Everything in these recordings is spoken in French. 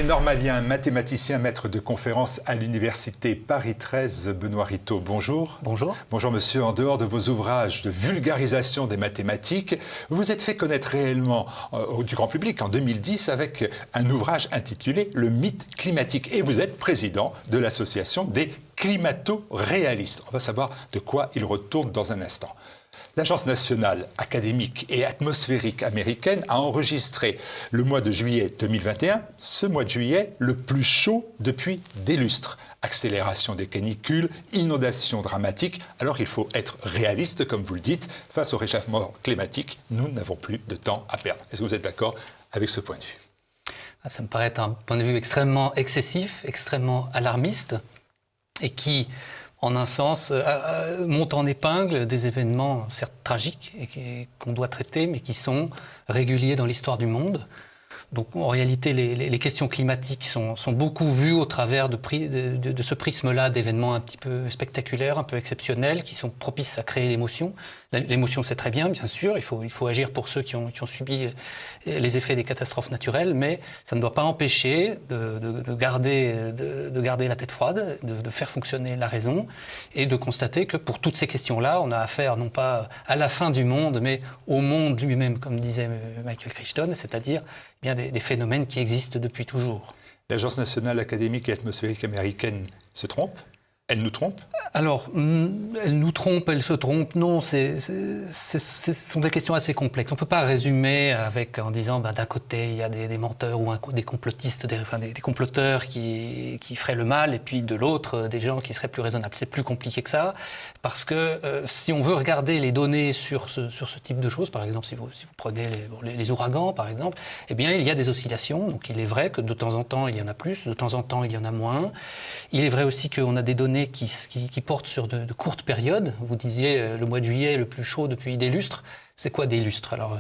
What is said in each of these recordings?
est normalien, mathématicien, maître de conférences à l'université Paris 13, Benoît Rittaud. Bonjour. Bonjour. Bonjour monsieur. En dehors de vos ouvrages de vulgarisation des mathématiques, vous vous êtes fait connaître réellement du grand public en 2010 avec un ouvrage intitulé « Le mythe climatique ». Et vous êtes président de l'association des climato-réalistes. On va savoir de quoi il retourne dans un instant. L'Agence nationale académique et atmosphérique américaine a enregistré le mois de juillet 2021, ce mois de juillet, le plus chaud depuis des lustres. Accélération des canicules, inondations dramatiques. Alors il faut être réaliste, comme vous le dites, face au réchauffement climatique, nous n'avons plus de temps à perdre. Est-ce que vous êtes d'accord avec ce point de vue ? Ça me paraît être un point de vue extrêmement excessif, extrêmement alarmiste, et qui, en un sens, monte en épingle des événements certes tragiques et qu'on doit traiter, mais qui sont réguliers dans l'histoire du monde. Donc en réalité, les questions climatiques sont beaucoup vues au travers de ce prisme-là d'événements un petit peu spectaculaires, un peu exceptionnels, qui sont propices à créer l'émotion. L'émotion, c'est très bien sûr, il faut agir pour ceux qui ont subi les effets des catastrophes naturelles, mais ça ne doit pas empêcher de garder la tête froide, de faire fonctionner la raison et de constater que pour toutes ces questions-là, on a affaire non pas à la fin du monde, mais au monde lui-même, comme disait Michael Crichton, c'est-à-dire bien des phénomènes qui existent depuis toujours. L'Agence nationale académique et atmosphérique américaine se trompe ? Elle nous trompe ? Alors, elle nous trompe, elle se trompe. Non, ce sont des questions assez complexes. On ne peut pas résumer en disant d'un côté, il y a des menteurs ou des complotistes, des comploteurs qui feraient le mal, et puis de l'autre, des gens qui seraient plus raisonnables. C'est plus compliqué que ça, parce que si on veut regarder les données sur ce type de choses, par exemple, si vous prenez les ouragans, par exemple, eh bien, il y a des oscillations. Donc, il est vrai que de temps en temps, il y en a plus, de temps en temps, il y en a moins. Il est vrai aussi qu'on a des données qui portent sur de courtes périodes. Vous disiez le mois de juillet le plus chaud depuis des lustres. C'est quoi des lustres ? Alors,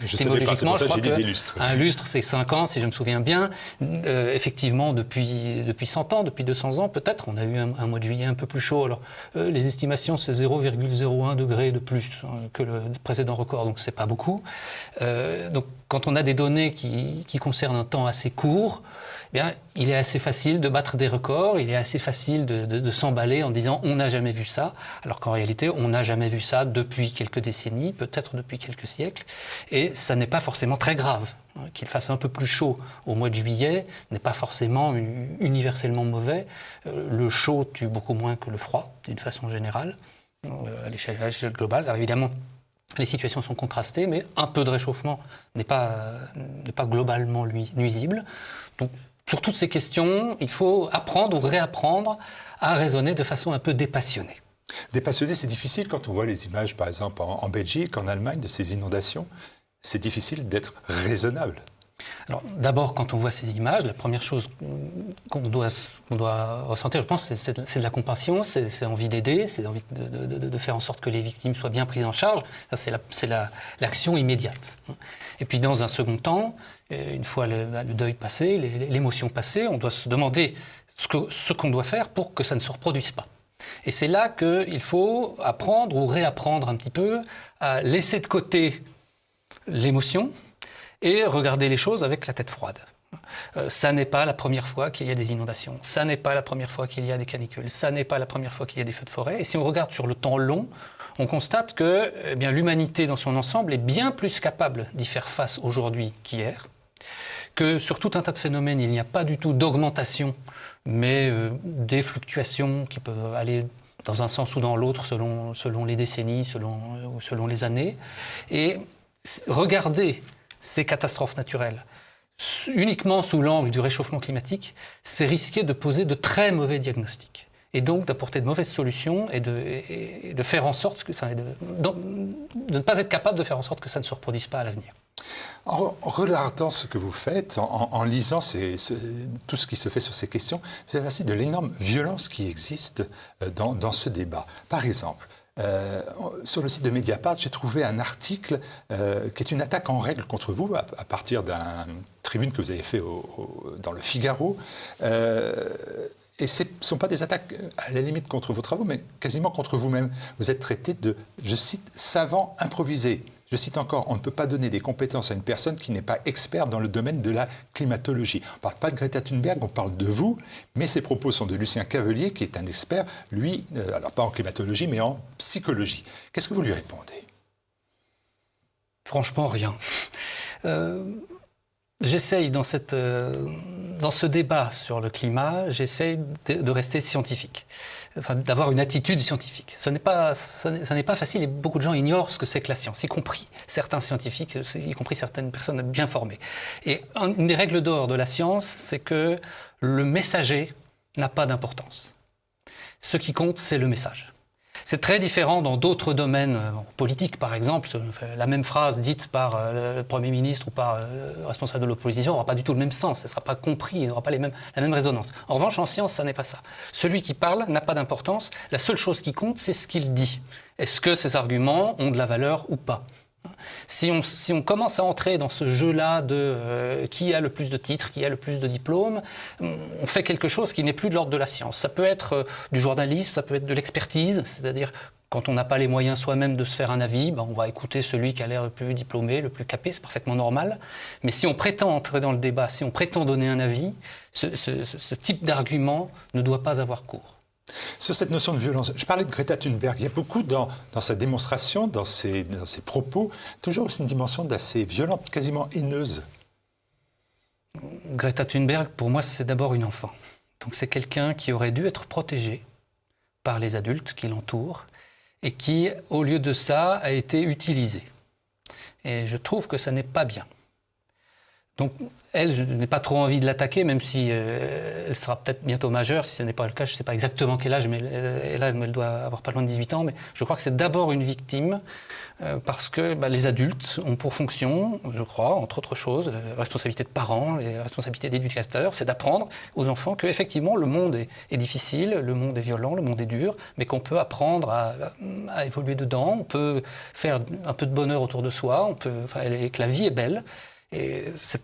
je savais pas, c'est pour ça que j'ai dit des lustres. Un lustre, c'est 5 ans, si je me souviens bien. Effectivement, depuis 100 ans, depuis 200 ans, peut-être, on a eu un mois de juillet un peu plus chaud. Alors, les estimations, c'est 0,01 degré de plus que le précédent record, donc c'est pas beaucoup. Donc, quand on a des données qui concernent un temps assez court, eh bien, il est assez facile de battre des records, il est assez facile de s'emballer en disant « on n'a jamais vu ça », alors qu'en réalité, on n'a jamais vu ça depuis quelques décennies, peut-être depuis quelques siècles, et ça n'est pas forcément très grave. Qu'il fasse un peu plus chaud au mois de juillet n'est pas forcément universellement mauvais. Le chaud tue beaucoup moins que le froid, d'une façon générale, à l'échelle globale. Alors évidemment, les situations sont contrastées, mais un peu de réchauffement n'est pas globalement nuisible. Donc, sur toutes ces questions, il faut apprendre ou réapprendre à raisonner de façon un peu dépassionnée. Dépassionné, c'est difficile quand on voit les images, par exemple, en Belgique, en Allemagne, de ces inondations. C'est difficile d'être raisonnable. Alors, d'abord, quand on voit ces images, la première chose qu'on doit ressentir, je pense, c'est de la compassion, c'est envie d'aider, c'est envie de faire en sorte que les victimes soient bien prises en charge. Ça, c'est l'action immédiate. Et puis, dans un second temps, une fois le deuil passé, l'émotion passée, on doit se demander ce qu'on doit faire pour que ça ne se reproduise pas. Et c'est là qu'il faut apprendre ou réapprendre un petit peu à laisser de côté l'émotion et regarder les choses avec la tête froide. Ça n'est pas la première fois qu'il y a des inondations, ça n'est pas la première fois qu'il y a des canicules, ça n'est pas la première fois qu'il y a des feux de forêt. Et si on regarde sur le temps long, on constate que l'humanité dans son ensemble est bien plus capable d'y faire face aujourd'hui qu'hier, que sur tout un tas de phénomènes, il n'y a pas du tout d'augmentation, mais des fluctuations qui peuvent aller dans un sens ou dans l'autre selon les décennies, selon les années. Et regarder ces catastrophes naturelles uniquement sous l'angle du réchauffement climatique, c'est risquer de poser de très mauvais diagnostics. Et donc d'apporter de mauvaises solutions et de faire en sorte de ne pas être capable de faire en sorte que ça ne se reproduise pas à l'avenir. En regardant ce que vous faites, en lisant tout ce qui se fait sur ces questions, vous avez assez de l'énorme violence qui existe dans ce débat. Par exemple, sur le site de Mediapart, j'ai trouvé un article qui est une attaque en règle contre vous à partir d'une tribune que vous avez fait dans le Figaro. Et ce ne sont pas des attaques à la limite contre vos travaux, mais quasiment contre vous-même. Vous êtes traité de, je cite, savant improvisé. Je cite encore, on ne peut pas donner des compétences à une personne qui n'est pas experte dans le domaine de la climatologie. On ne parle pas de Greta Thunberg, on parle de vous, mais ces propos sont de Lucien Cavelier, qui est un expert, lui, alors pas en climatologie, mais en psychologie. Qu'est-ce que vous lui répondez? Franchement, rien. J'essaye dans ce débat sur le climat, j'essaye de rester scientifique, enfin, d'avoir une attitude scientifique. Ça n'est pas facile et beaucoup de gens ignorent ce que c'est que la science, y compris certains scientifiques, y compris certaines personnes bien formées. Et une des règles d'or de la science, c'est que le messager n'a pas d'importance. Ce qui compte, c'est le message. C'est très différent dans d'autres domaines, politiques par exemple. La même phrase dite par le Premier ministre ou par le responsable de l'opposition n'aura pas du tout le même sens, elle ne sera pas comprise, elle n'aura pas la même résonance. En revanche, en science, ça n'est pas ça. Celui qui parle n'a pas d'importance, la seule chose qui compte, c'est ce qu'il dit. Est-ce que ces arguments ont de la valeur ou pas ? Si on commence à entrer dans ce jeu-là de qui a le plus de titres, qui a le plus de diplômes, on fait quelque chose qui n'est plus de l'ordre de la science. Ça peut être du journalisme, ça peut être de l'expertise, c'est-à-dire quand on n'a pas les moyens soi-même de se faire un avis, on va écouter celui qui a l'air le plus diplômé, le plus capé, c'est parfaitement normal. Mais si on prétend entrer dans le débat, si on prétend donner un avis, ce type d'argument ne doit pas avoir cours. Sur cette notion de violence, je parlais de Greta Thunberg. Il y a beaucoup dans sa démonstration, dans ses propos, toujours une dimension d'assez violente, quasiment haineuse. Greta Thunberg, pour moi, c'est d'abord une enfant. Donc c'est quelqu'un qui aurait dû être protégé par les adultes qui l'entourent et qui, au lieu de ça, a été utilisé. Et je trouve que ça n'est pas bien. Donc, elle, je n'ai pas trop envie de l'attaquer, même si elle sera peut-être bientôt majeure. Si ce n'est pas le cas, je ne sais pas exactement quel âge, mais elle doit avoir pas loin de 18 ans. Mais je crois que c'est d'abord une victime, parce que les adultes ont pour fonction, je crois, entre autres choses, la responsabilité de parents, la responsabilité d'éducateurs, c'est d'apprendre aux enfants qu'effectivement, le monde est difficile, le monde est violent, le monde est dur, mais qu'on peut apprendre à évoluer dedans, on peut faire un peu de bonheur autour de soi, et que la vie est belle. Et ce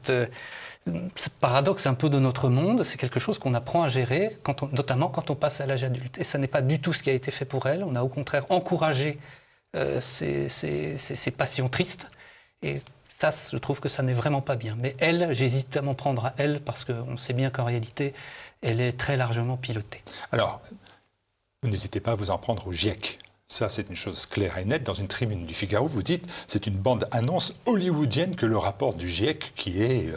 paradoxe un peu de notre monde, c'est quelque chose qu'on apprend à gérer, notamment quand on passe à l'âge adulte. Et ça n'est pas du tout ce qui a été fait pour elle. On a au contraire encouragé ces passions tristes. Et ça, je trouve que ça n'est vraiment pas bien. Mais elle, j'hésite à m'en prendre à elle, parce qu'on sait bien qu'en réalité, elle est très largement pilotée. Alors, vous n'hésitez pas à vous en prendre au GIEC. Ça, c'est une chose claire et nette. Dans une tribune du Figaro, vous dites c'est une bande-annonce hollywoodienne que le rapport du GIEC, qui est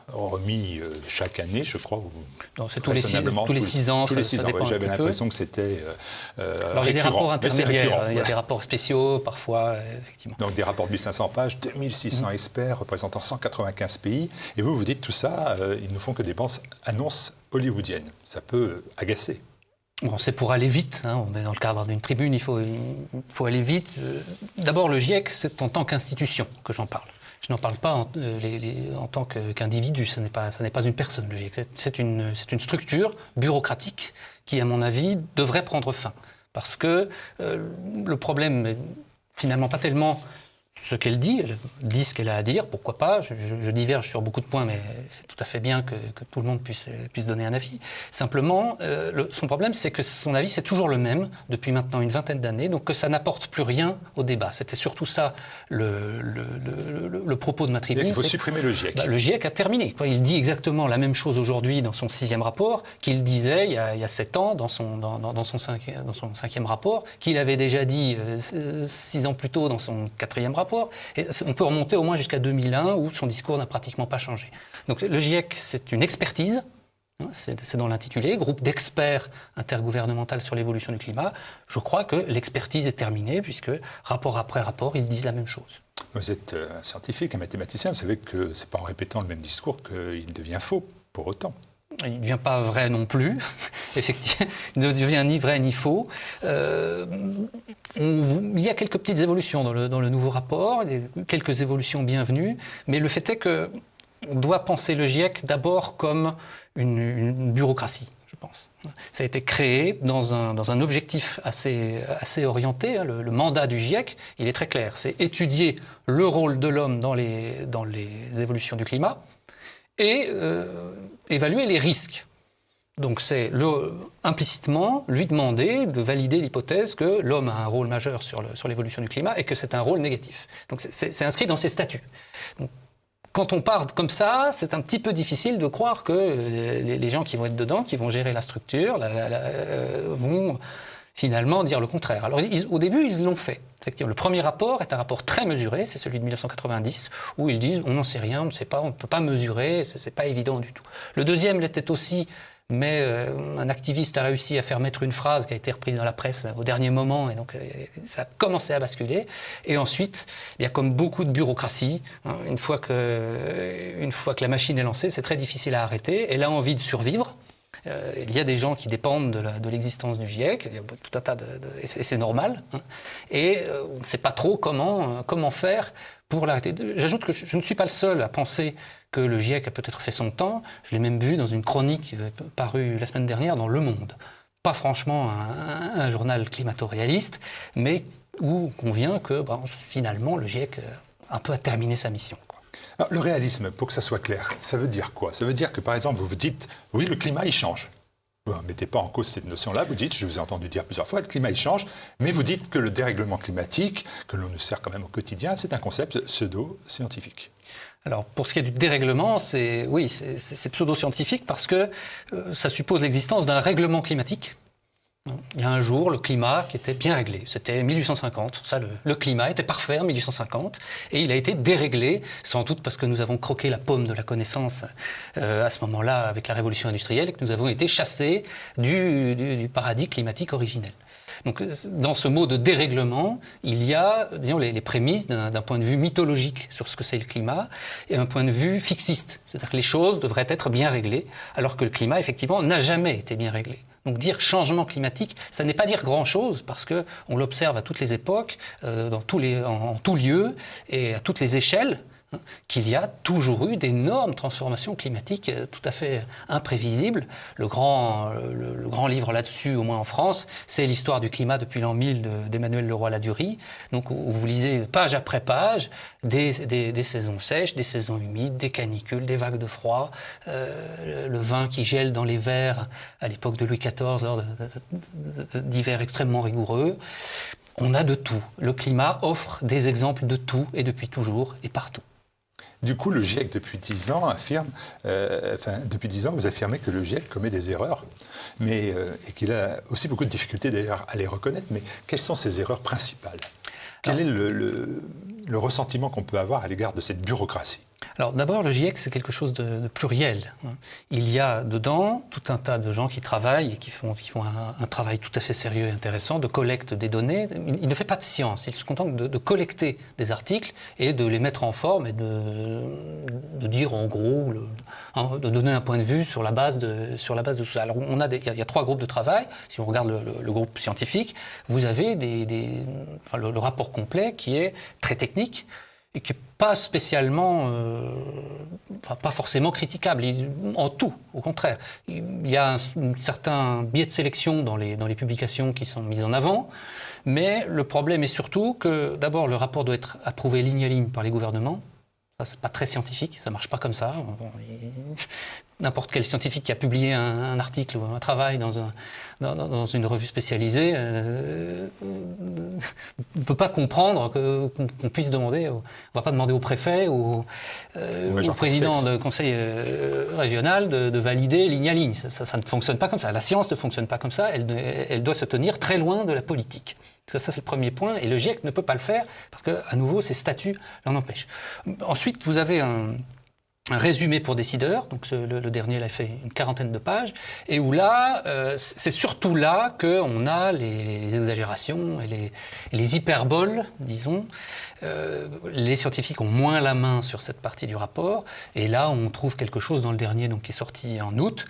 remis chaque année, je crois. Non, c'est tous les 6 ans. Tous les 6 ans, dépend j'avais l'impression que c'était alors, il y a des rapports intermédiaires, il y a des rapports spéciaux, parfois, effectivement. Donc des rapports de 1500 pages, 2600 experts représentant 195 pays. Et vous dites tout ça, ils ne font que des bandes-annonces hollywoodiennes. Ça peut agacer. Bon, c'est pour aller vite, on est dans le cadre d'une tribune, il faut aller vite. D'abord, le GIEC, c'est en tant qu'institution que j'en parle. Je n'en parle pas en tant qu'individu, ce n'est pas une personne, le GIEC. C'est une structure bureaucratique qui, à mon avis, devrait prendre fin. Parce que le problème n'est finalement pas tellement ce qu'elle dit, elle dit ce qu'elle a à dire, pourquoi pas, je diverge sur beaucoup de points, mais c'est tout à fait bien que tout le monde puisse donner un avis. Simplement, son problème, c'est que son avis, c'est toujours le même, depuis maintenant une vingtaine d'années, donc que ça n'apporte plus rien au débat. C'était surtout ça le propos de ma tribune. Il faut supprimer le GIEC. Le GIEC a terminé. Il dit exactement la même chose aujourd'hui dans son 6e rapport qu'il disait il y a 7 ans dans son 5e rapport, qu'il avait déjà dit 6 ans plus tôt dans son 4e rapport. Et on peut remonter au moins jusqu'à 2001 où son discours n'a pratiquement pas changé. Donc le GIEC, c'est une expertise, c'est dans l'intitulé, groupe d'experts intergouvernemental sur l'évolution du climat. Je crois que l'expertise est terminée puisque rapport après rapport, ils disent la même chose. Vous êtes un scientifique, un mathématicien, vous savez que ce n'est pas en répétant le même discours qu'il devient faux, pour autant. Il ne devient pas vrai non plus, effectivement, il ne devient ni vrai ni faux. Il y a quelques petites évolutions dans le nouveau rapport, quelques évolutions bienvenues, mais le fait est qu'on doit penser le GIEC d'abord comme une bureaucratie, je pense. Ça a été créé dans un objectif assez orienté. Le mandat du GIEC, il est très clair, c'est étudier le rôle de l'homme dans les évolutions du climat, et évaluer les risques Donc c'est implicitement lui demander de valider l'hypothèse que l'homme a un rôle majeur sur l'évolution du climat et que c'est un rôle négatif. Donc c'est inscrit dans ses statuts. Donc, quand on part comme ça, c'est un petit peu difficile de croire que les gens qui vont être dedans, qui vont gérer la structure, vont finalement dire le contraire. Alors au début, ils l'ont fait. Effectivement, le premier rapport est un rapport très mesuré, c'est celui de 1990, où ils disent on n'en sait rien, on ne sait pas, on ne peut pas mesurer, c'est pas évident du tout. Le deuxième l'était aussi, mais un activiste a réussi à faire mettre une phrase qui a été reprise dans la presse au dernier moment, et donc ça a commencé à basculer. Et ensuite, il y a comme beaucoup de bureaucratie, hein, une fois que la machine est lancée, c'est très difficile à arrêter. Elle a envie de survivre. Il y a des gens qui dépendent de l'existence du GIEC, il y a tout un tas et c'est normal. Hein, et on ne sait pas trop comment faire pour l'arrêter. J'ajoute que je ne suis pas le seul à penser que le GIEC a peut-être fait son temps. Je l'ai même vu dans une chronique parue la semaine dernière dans Le Monde. Pas franchement un journal climato-réaliste, mais où on convient que finalement le GIEC un peu a terminé sa mission. Alors, le réalisme, pour que ça soit clair, ça veut dire quoi? Ça veut dire que par exemple vous vous dites, oui le climat il change. Vous ne mettez pas en cause cette notion-là, vous dites, je vous ai entendu dire plusieurs fois, le climat il change, mais vous dites que le dérèglement climatique, que l'on nous sert quand même au quotidien, c'est un concept pseudo-scientifique. Alors, pour ce qui est du dérèglement, c'est pseudo-scientifique parce que ça suppose l'existence d'un règlement climatique. Il y a un jour, le climat qui était bien réglé. C'était 1850. Ça, le climat était parfait en 1850. Et il a été déréglé, sans doute parce que nous avons croqué la pomme de la connaissance à ce moment-là avec la révolution industrielle et que nous avons été chassés du paradis climatique originel. Donc, dans ce mot de dérèglement, il y a, disons, les prémices d'un point de vue mythologique sur ce que c'est le climat et un point de vue fixiste. C'est-à-dire que les choses devraient être bien réglées, alors que le climat, effectivement, n'a jamais été bien réglé. Donc dire changement climatique, ça n'est pas dire grand-chose, parce qu'on l'observe à toutes les époques, en tout lieu et à toutes les échelles, qu'il y a toujours eu d'énormes transformations climatiques tout à fait imprévisibles. Le grand livre là-dessus, au moins en France, c'est l'histoire du climat depuis l'an 1000 d'Emmanuel Leroy-Ladurie, donc où vous lisez page après page des saisons sèches, des saisons humides, des canicules, des vagues de froid, le vin qui gèle dans les verres à l'époque de Louis XIV lors d'hivers extrêmement rigoureux. On a de tout. Le climat offre des exemples de tout et depuis toujours et partout. Du coup, le GIEC, depuis 10 ans, vous affirmez que le GIEC commet des erreurs, et qu'il a aussi beaucoup de difficultés d'ailleurs à les reconnaître. Mais quelles sont ces erreurs principales? Quel est le ressentiment qu'on peut avoir à l'égard de cette bureaucratie? Alors d'abord, le GIEC, c'est quelque chose de pluriel. Il y a dedans tout un tas de gens qui travaillent et qui font un travail tout à fait sérieux et intéressant de collecte des données. Il ne fait pas de science, il se contente de collecter des articles et de les mettre en forme et de dire en gros, de donner un point de vue sur la base de tout ça. Alors il y a 3 groupes de travail. Si on regarde le groupe scientifique, vous avez le rapport complet qui est très technique, et qui n'est pas spécialement, pas forcément critiquable, en tout, au contraire. Il y a un certain biais de sélection dans les publications qui sont mises en avant, mais le problème est surtout que, d'abord, le rapport doit être approuvé ligne à ligne par les gouvernements. Ça, c'est pas très scientifique, ça marche pas comme ça. N'importe quel scientifique qui a publié un article ou un travail dans une revue spécialisée ne peut pas comprendre qu'on puisse demander. On ne va pas demander au préfet ou au président de conseil régional de valider ligne à ligne. Ça ne fonctionne pas comme ça. La science ne fonctionne pas comme ça. Elle doit se tenir très loin de la politique. Ça, c'est le premier point. Et le GIEC ne peut pas le faire parce qu'à nouveau, ses statuts l'en empêchent. Ensuite, vous avez un résumé pour décideurs, donc le dernier il a fait une 40aine de pages, et où là, c'est surtout là qu'on a les exagérations et les hyperboles, disons. Les scientifiques ont moins la main sur cette partie du rapport, et là on trouve quelque chose dans le dernier donc, qui est sorti en août.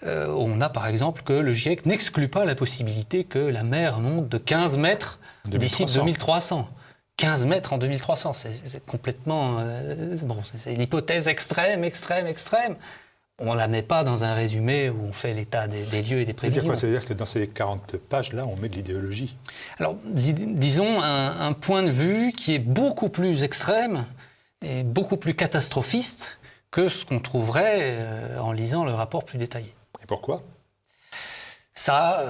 On a par exemple que le GIEC n'exclut pas la possibilité que la mer monte de 15 mètres d'ici 2300. 15 mètres en 2300, c'est complètement... c'est l'hypothèse extrême. On ne la met pas dans un résumé où on fait l'état des lieux et des prévisions. Ça veut dire que dans ces 40 pages-là, on met de l'idéologie? Alors, disons un point de vue qui est beaucoup plus extrême et beaucoup plus catastrophiste que ce qu'on trouverait en lisant le rapport plus détaillé. Et pourquoi? Ça,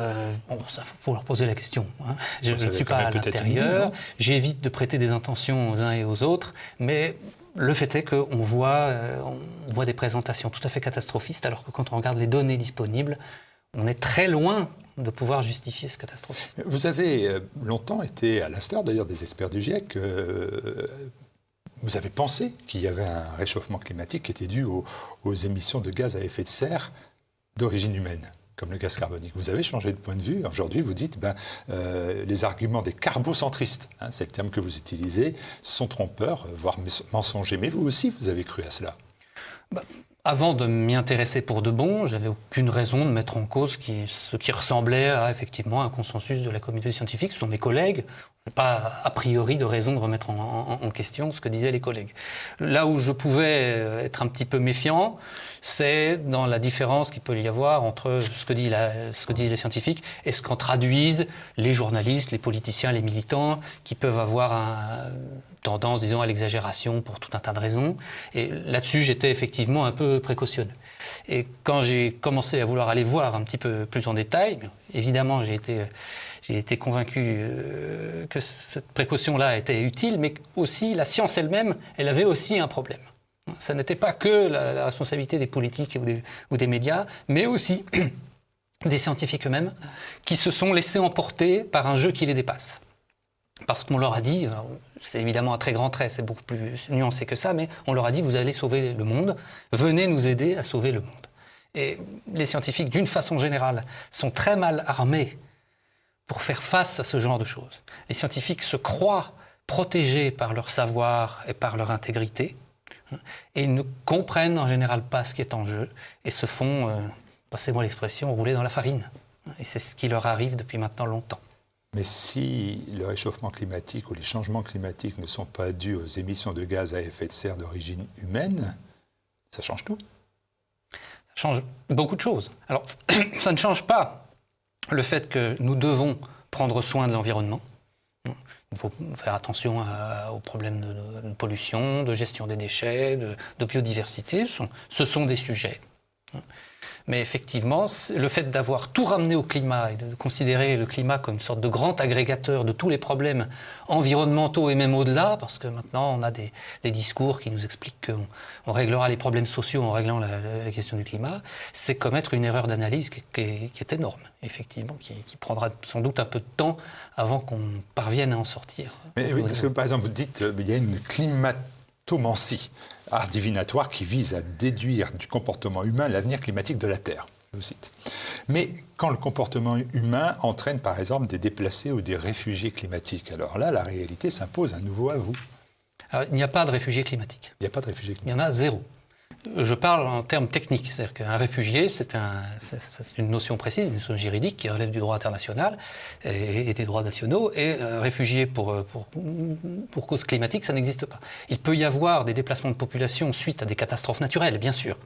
faut leur poser la question. Hein. Je ne suis pas à l'intérieur, j'évite de prêter des intentions aux uns et aux autres, mais le fait est qu'on voit des présentations tout à fait catastrophistes, alors que quand on regarde les données disponibles, on est très loin de pouvoir justifier ce catastrophisme. Vous avez longtemps été, à l'instar d'ailleurs des experts du GIEC, vous avez pensé qu'il y avait un réchauffement climatique qui était dû aux émissions de gaz à effet de serre d'origine humaine, comme le gaz carbonique. Vous avez changé de point de vue. Aujourd'hui, vous dites les arguments des carbocentristes, hein, c'est le terme que vous utilisez, sont trompeurs, voire mensongers. Mais vous aussi, vous avez cru à cela. Avant de m'y intéresser pour de bon, j'avais aucune raison de mettre en cause ce qui ressemblait à effectivement un consensus de la communauté scientifique. Ce sont mes collègues. Je n'ai pas a priori de raison de remettre en question ce que disaient les collègues. Là où je pouvais être un petit peu méfiant, c'est dans la différence qu'il peut y avoir entre ce que disent les scientifiques et ce qu'en traduisent les journalistes, les politiciens, les militants, qui peuvent avoir tendance, disons, à l'exagération pour tout un tas de raisons. Et là-dessus, j'étais effectivement un peu précautionneux. Et quand j'ai commencé à vouloir aller voir un petit peu plus en détail, évidemment, j'ai été convaincu que cette précaution-là était utile, mais aussi la science elle-même, elle avait aussi un problème. Ça n'était pas que la responsabilité des politiques ou des médias, mais aussi des scientifiques eux-mêmes qui se sont laissés emporter par un jeu qui les dépasse. Parce qu'on leur a dit, c'est évidemment un très grand trait, c'est beaucoup plus nuancé que ça, mais on leur a dit, vous allez sauver le monde, venez nous aider à sauver le monde. Et les scientifiques, d'une façon générale, sont très mal armés pour faire face à ce genre de choses. Les scientifiques se croient protégés par leur savoir et par leur intégrité, et ils ne comprennent en général pas ce qui est en jeu, et se font, passez-moi l'expression, rouler dans la farine. Et c'est ce qui leur arrive depuis maintenant longtemps. Mais si le réchauffement climatique ou les changements climatiques ne sont pas dus aux émissions de gaz à effet de serre d'origine humaine, ça change tout. Ça change beaucoup de choses. Alors, ça ne change pas le fait que nous devons prendre soin de l'environnement. Il faut faire attention aux problèmes de pollution, de gestion des déchets, de biodiversité. Ce sont des sujets. Mais effectivement, le fait d'avoir tout ramené au climat et de considérer le climat comme une sorte de grand agrégateur de tous les problèmes environnementaux et même au-delà, parce que maintenant on a des discours qui nous expliquent qu'on réglera les problèmes sociaux en réglant la question du climat, c'est commettre une erreur d'analyse qui est énorme, effectivement, qui prendra sans doute un peu de temps avant qu'on parvienne à en sortir. Mais oui, parce que par exemple, vous dites qu'il y a une climatomancie, art divinatoire qui vise à déduire du comportement humain l'avenir climatique de la Terre, je vous cite. Mais quand le comportement humain entraîne par exemple des déplacés ou des réfugiés climatiques, alors là, la réalité s'impose à nouveau à vous. Alors, il n'y a pas de réfugiés climatiques. Il n'y a pas de réfugiés climatiques. Il y en a zéro. Je parle en termes techniques, c'est-à-dire qu'un réfugié, c'est une notion précise, une notion juridique qui relève du droit international et des droits nationaux, et un réfugié pour cause climatique, ça n'existe pas. Il peut y avoir des déplacements de population suite à des catastrophes naturelles, bien sûr.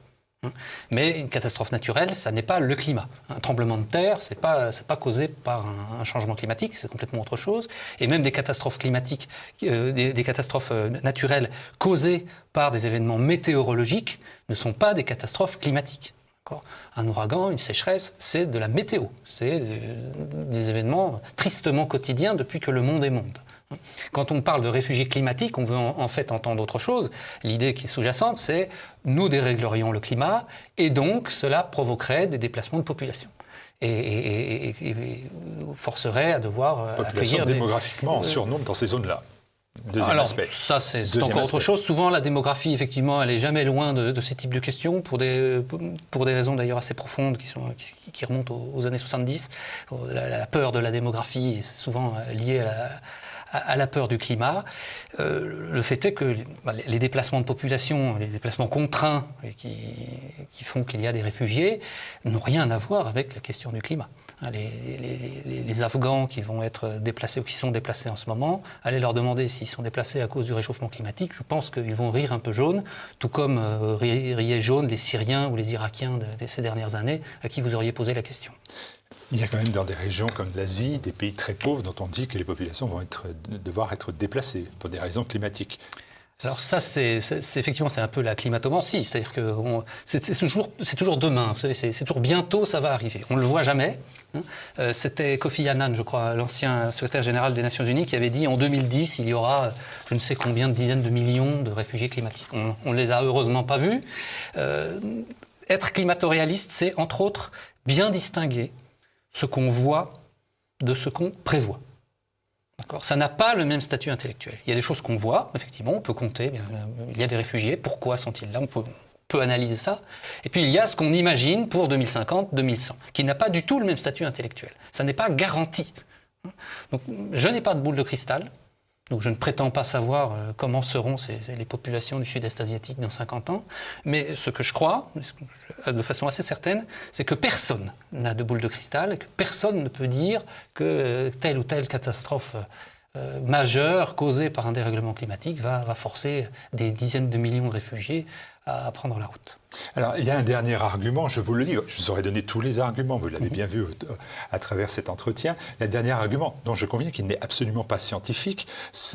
Mais une catastrophe naturelle, ça n'est pas le climat. Un tremblement de terre, c'est pas causé par un changement climatique, c'est complètement autre chose. Et même des catastrophes climatiques, des catastrophes naturelles causées par des événements météorologiques ne sont pas des catastrophes climatiques. Un ouragan, une sécheresse, c'est de la météo. C'est des événements tristement quotidiens depuis que le monde est monde. Quand on parle de réfugiés climatiques, on veut en fait entendre autre chose. L'idée qui est sous-jacente, c'est nous déréglerions le climat et donc cela provoquerait des déplacements de population. Et forcerait à devoir population démographiquement en surnombre dans ces zones-là. Deuxième aspect. Ça, c'est encore autre chose. Souvent, la démographie, effectivement, elle n'est jamais loin de ces types de questions, pour des raisons d'ailleurs assez profondes qui remontent aux années 70. La peur de la démographie est souvent liée à la peur du climat. Le fait est que les déplacements de population, les déplacements contraints qui font qu'il y a des réfugiés n'ont rien à voir avec la question du climat. Les Afghans qui vont être déplacés ou qui sont déplacés en ce moment, allez leur demander s'ils sont déplacés à cause du réchauffement climatique, je pense qu'ils vont rire un peu jaune, tout comme riaient jaune les Syriens ou les Irakiens de ces dernières années à qui vous auriez posé la question. Il y a quand même dans des régions comme l'Asie, des pays très pauvres dont on dit que les populations vont devoir être déplacées pour des raisons climatiques. Alors ça, effectivement, c'est un peu la climatomancie, c'est-à-dire que c'est toujours demain, vous savez, c'est toujours bientôt, ça va arriver. On ne le voit jamais. C'était Kofi Annan, je crois, l'ancien secrétaire général des Nations Unies, qui avait dit en 2010, il y aura je ne sais combien de dizaines de millions de réfugiés climatiques. On ne les a heureusement pas vus. Être climato-réaliste, c'est entre autres bien distinguer ce qu'on voit de ce qu'on prévoit. D'accord. Ça n'a pas le même statut intellectuel. Il y a des choses qu'on voit, effectivement, on peut compter, bien, il y a des réfugiés, pourquoi sont-ils là, on peut analyser ça. Et puis il y a ce qu'on imagine pour 2050, 2100, qui n'a pas du tout le même statut intellectuel. Ça n'est pas garanti. Donc, je n'ai pas de boule de cristal, donc je ne prétends pas savoir comment seront les populations du sud-est asiatique dans 50 ans, mais ce que je crois, de façon assez certaine, c'est que personne n'a de boule de cristal, et que personne ne peut dire que telle ou telle catastrophe majeure causée par un dérèglement climatique va forcer des dizaines de millions de réfugiés à prendre la route. Alors, il y a un dernier argument, je vous le dis, je vous aurais donné tous les arguments, vous l'avez bien vu à travers cet entretien. Le dernier argument, dont je conviens qu'il n'est absolument pas scientifique,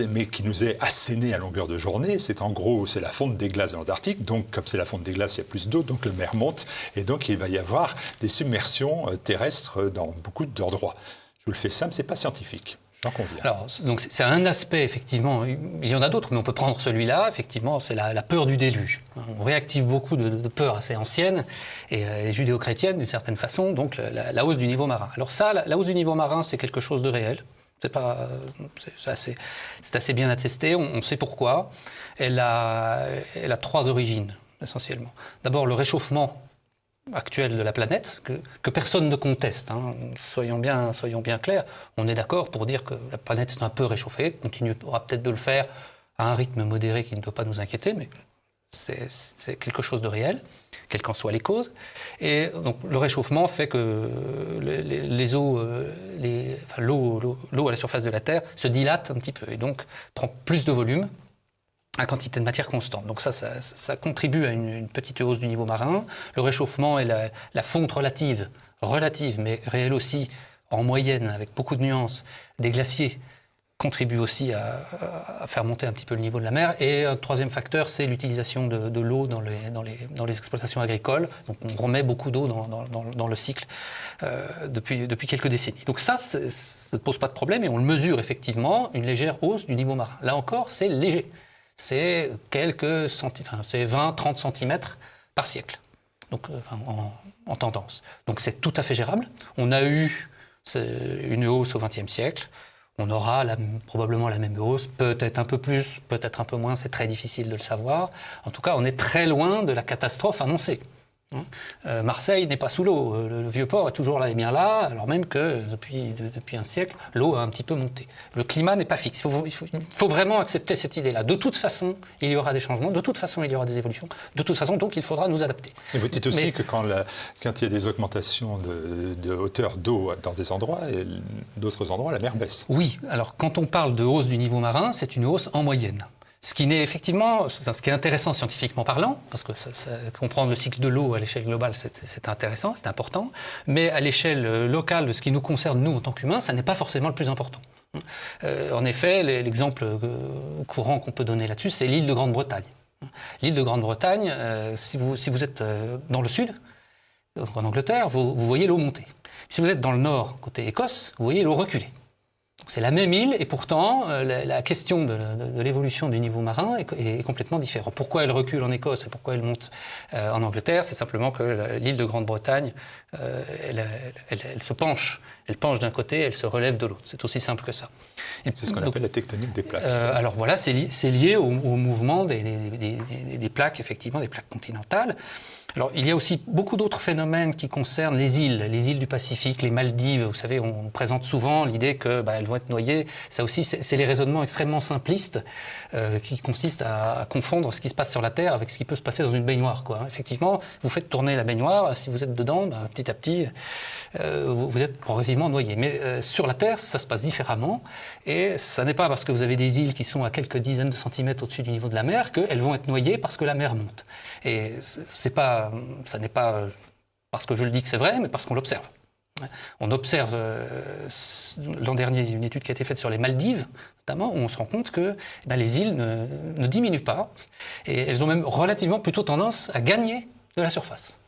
mais qui nous est asséné à longueur de journée, c'est en gros, c'est la fonte des glaces de l'Antarctique, donc comme c'est la fonte des glaces, il y a plus d'eau, donc la mer monte, et donc il va y avoir des submersions terrestres dans beaucoup d'endroits. Je vous le fais simple, c'est pas scientifique. Alors, donc c'est un aspect, effectivement, il y en a d'autres, mais on peut prendre celui-là, effectivement, c'est la peur du déluge. On réactive beaucoup de peurs assez anciennes et judéo-chrétiennes, d'une certaine façon, donc la hausse du niveau marin. Alors ça, la hausse du niveau marin, c'est quelque chose de réel, c'est assez bien attesté, on sait pourquoi. Elle a 3 origines, essentiellement. D'abord, le réchauffement actuelle de la planète, que personne ne conteste. Soyons bien clairs, on est d'accord pour dire que la planète est un peu réchauffée, continuera peut-être de le faire à un rythme modéré qui ne doit pas nous inquiéter, mais c'est quelque chose de réel, quelles qu'en soient les causes. Et donc le réchauffement fait que l'eau à la surface de la Terre se dilate un petit peu et donc prend plus de volume à quantité de matière constante. Donc ça contribue à une petite hausse du niveau marin. Le réchauffement et la fonte relative, mais réelle aussi, en moyenne, avec beaucoup de nuances, des glaciers, contribuent aussi à faire monter un petit peu le niveau de la mer. Et un troisième facteur, c'est l'utilisation de l'eau dans les exploitations agricoles. Donc on remet beaucoup d'eau dans le cycle depuis quelques décennies. Donc ça ne pose pas de problème et on le mesure effectivement, une légère hausse du niveau marin. Là encore, c'est léger. C'est c'est 20-30 cm par siècle, donc, en tendance. Donc c'est tout à fait gérable. On a eu une hausse au XXe siècle, on aura probablement la même hausse, peut-être un peu plus, peut-être un peu moins, c'est très difficile de le savoir. En tout cas, on est très loin de la catastrophe annoncée. Marseille n'est pas sous l'eau, le Vieux-Port est toujours là et bien là, alors même que depuis un siècle, l'eau a un petit peu monté. Le climat n'est pas fixe, il faut vraiment accepter cette idée-là. De toute façon, il y aura des changements, de toute façon, il y aura des évolutions, de toute façon, donc il faudra nous adapter. Et vous dites aussi que quand il y a des augmentations de hauteur d'eau dans des endroits, et d'autres endroits, la mer baisse. Oui, alors quand on parle de hausse du niveau marin, c'est une hausse en moyenne. Ce qui est intéressant scientifiquement parlant, parce que comprendre le cycle de l'eau à l'échelle globale, c'est intéressant, c'est important, mais à l'échelle locale de ce qui nous concerne, nous, en tant qu'humains, ça n'est pas forcément le plus important. En effet, l'exemple courant qu'on peut donner là-dessus, c'est l'île de Grande-Bretagne. L'île de Grande-Bretagne, si vous êtes dans le sud, en Angleterre, vous voyez l'eau monter. Si vous êtes dans le nord, côté Écosse, vous voyez l'eau reculer. C'est la même île et pourtant la question de l'évolution du niveau marin est complètement différente. Pourquoi elle recule en Écosse et pourquoi elle monte en Angleterre? C'est simplement que l'île de Grande-Bretagne, elle se penche. Elle penche d'un côté, elle se relève de l'autre. C'est aussi simple que ça. C'est ce qu'on appelle la tectonique des plaques. Alors voilà, c'est lié au mouvement des plaques, effectivement, des plaques continentales. Alors, il y a aussi beaucoup d'autres phénomènes qui concernent les îles du Pacifique, les Maldives. Vous savez, on présente souvent l'idée qu'elles vont être noyées. Ça aussi, c'est les raisonnements extrêmement simplistes qui consistent à confondre ce qui se passe sur la Terre avec ce qui peut se passer dans une baignoire, quoi. Effectivement, vous faites tourner la baignoire, si vous êtes dedans, petit à petit, vous êtes progressivement noyé. Mais sur la Terre, ça se passe différemment. Et ça n'est pas parce que vous avez des îles qui sont à quelques dizaines de centimètres au-dessus du niveau de la mer qu'elles vont être noyées parce que la mer monte. Et ça n'est pas parce que je le dis que c'est vrai, mais parce qu'on l'observe. On observe, l'an dernier, une étude qui a été faite sur les Maldives, notamment, où on se rend compte que les îles ne diminuent pas, et elles ont même relativement plutôt tendance à gagner de la surface.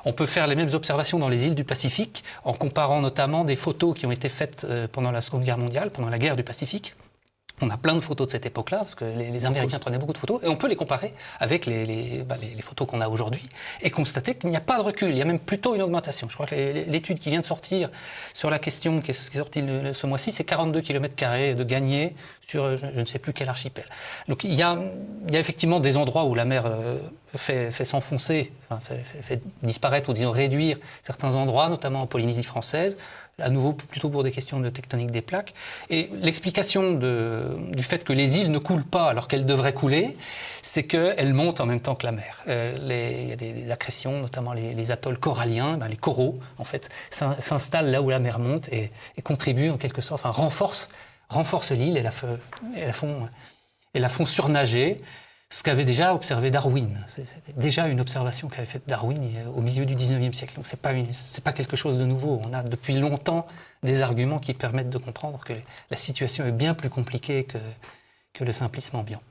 On peut faire les mêmes observations dans les îles du Pacifique, en comparant notamment des photos qui ont été faites pendant la Seconde Guerre mondiale, pendant la guerre du Pacifique. On a plein de photos de cette époque-là, parce que les Américains prenaient beaucoup de photos, et on peut les comparer avec les photos qu'on a aujourd'hui, et constater qu'il n'y a pas de recul, il y a même plutôt une augmentation. Je crois que l'étude qui vient de sortir sur la question, qui est sortie ce mois-ci, c'est 42 km² de gagnés sur je ne sais plus quel archipel. Donc il y a effectivement des endroits où la mer fait s'enfoncer, fait disparaître ou disons réduire certains endroits, notamment en Polynésie française, à nouveau plutôt pour des questions de tectonique des plaques. Et l'explication du fait que les îles ne coulent pas alors qu'elles devraient couler, c'est qu'elles montent en même temps que la mer. Il y a des accrétions, notamment les atolls coralliens, les coraux, en fait, s'installent là où la mer monte et contribuent en quelque sorte, renforcent l'île et la font surnager. Ce qu'avait déjà observé Darwin. C'était déjà une observation qu'avait faite Darwin au milieu du 19e siècle. Donc c'est pas quelque chose de nouveau. On a depuis longtemps des arguments qui permettent de comprendre que la situation est bien plus compliquée que le simplisme ambiant.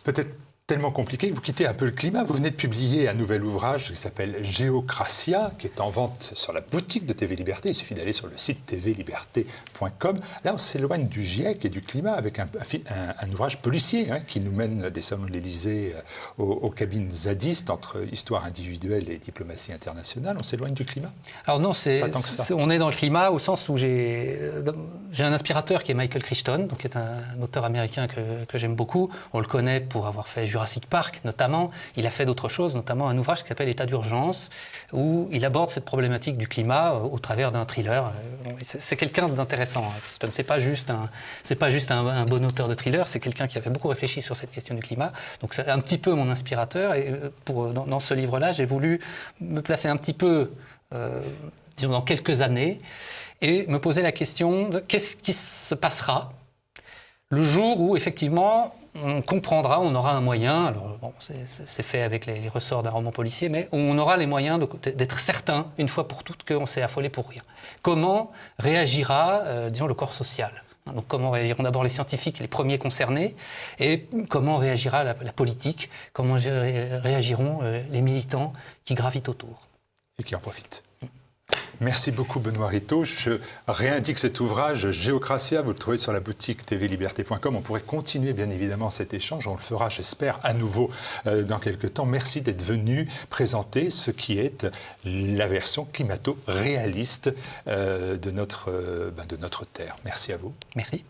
Peut-être tellement compliqué que vous quittez un peu le climat. Vous venez de publier un nouvel ouvrage qui s'appelle Géocratia, qui est en vente sur la boutique de TV Liberté. Il suffit d'aller sur le site tvliberté.com. Là, on s'éloigne du GIEC et du climat avec un ouvrage policier qui nous mène des salons de l'Élysée aux cabines zadistes entre histoire individuelle et diplomatie internationale. On s'éloigne du climat? Alors non, on est dans le climat au sens où j'ai un inspirateur qui est Michael Crichton, donc qui est un auteur américain que j'aime beaucoup. On le connaît pour avoir fait Jurassic Park notamment. Il a fait d'autres choses, notamment un ouvrage qui s'appelle État d'urgence, où il aborde cette problématique du climat au travers d'un thriller. C'est quelqu'un d'intéressant. Crichton, c'est pas juste un bon auteur de thriller, c'est quelqu'un qui avait beaucoup réfléchi sur cette question du climat. Donc c'est un petit peu mon inspirateur. Et dans ce livre-là, j'ai voulu me placer un petit peu, disons, dans quelques années, et me poser la question de qu'est-ce qui se passera le jour où, effectivement, on comprendra, on aura un moyen, alors bon, c'est fait avec les ressorts d'un roman policier, mais où on aura les moyens d'être certain, une fois pour toutes, qu'on s'est affolé pour rien. Comment réagira, disons, le corps social? Donc comment réagiront d'abord les scientifiques, les premiers concernés, et comment réagira la politique, comment réagiront les militants qui gravitent autour. Et qui en profitent. Merci beaucoup Benoît Rittaud. Je réindique cet ouvrage Géocratia, vous le trouvez sur la boutique tvliberté.com. On pourrait continuer bien évidemment cet échange, on le fera j'espère à nouveau dans quelques temps. Merci d'être venu présenter ce qui est la version climato-réaliste de notre Terre. Merci à vous. Merci.